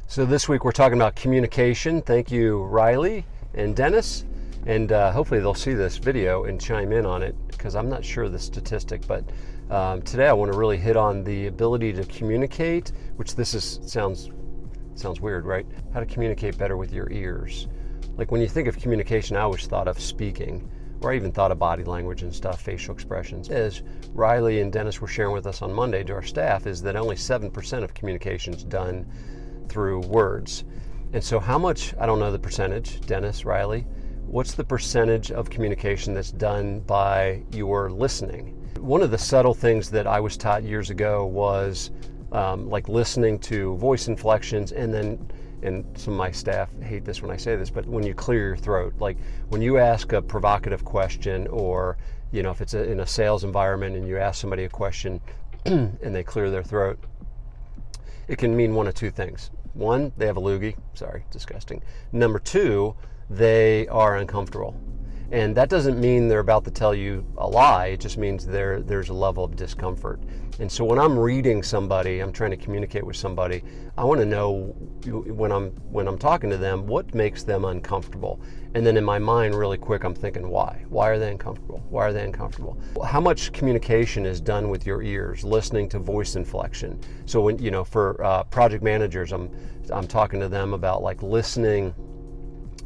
So this week we're talking about communication. Thank you, Riley and Dennis. And hopefully they'll see this video and chime in on it, because I'm not sure of the statistic. But today I want to really hit on the ability to communicate, which sounds weird, right? How to communicate better with your ears. Like when you think of communication, I always thought of speaking, or I even thought of body language and stuff, facial expressions. As Riley and Dennis were sharing with us on Monday to our staff, is that only 7% of communication is done through words. And so how much, I don't know the percentage, Dennis, Riley, what's the percentage of communication that's done by your listening? One of the subtle things that I was taught years ago was like listening to voice inflections, and some of my staff hate this when I say this, but when you clear your throat, like when you ask a provocative question, or if it's in a sales environment and you ask somebody a question and they clear their throat, it can mean one of two things. One, they have a loogie. Sorry, disgusting. Number two, they are uncomfortable. And that doesn't mean they're about to tell you a lie. It just means there's a level of discomfort. And so when I'm reading somebody, I'm trying to communicate with somebody, I want to know when I'm talking to them, what makes them uncomfortable. And then in my mind, really quick, I'm thinking, why? Why are they uncomfortable? Why are they uncomfortable? How much communication is done with your ears, listening to voice inflection? So when, for project managers, I'm talking to them about like listening,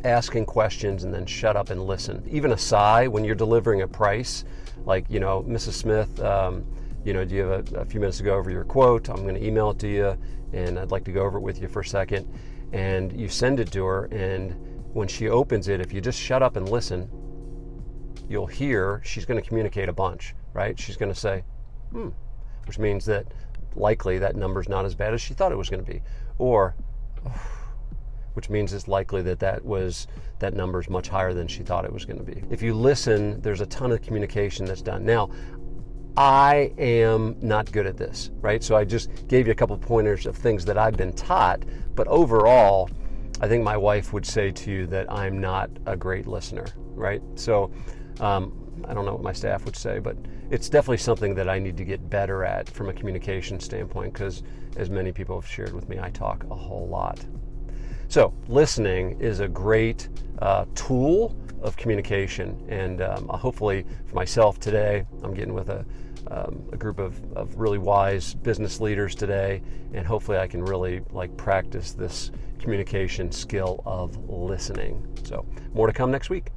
asking questions, and then shut up and listen. Even a sigh when you're delivering a price, like, Mrs. Smith, do you have a few minutes to go over your quote? I'm going to email it to you, and I'd like to go over it with you for a second. And you send it to her, and when she opens it, if you just shut up and listen, you'll hear she's going to communicate a bunch, right? She's going to say, which means that likely that number's not as bad as she thought it was going to be. Or, which means it's likely that number's much higher than she thought it was going to be. If you listen, there's a ton of communication that's done. Now, I am not good at this, right? So I just gave you a couple pointers of things that I've been taught, but overall, I think my wife would say to you that I'm not a great listener, right? So I don't know what my staff would say, but it's definitely something that I need to get better at from a communication standpoint, because as many people have shared with me, I talk a whole lot. So listening is a great tool of communication, and hopefully for myself today, I'm getting with a group of really wise business leaders today, and hopefully I can really practice this communication skill of listening. So more to come next week.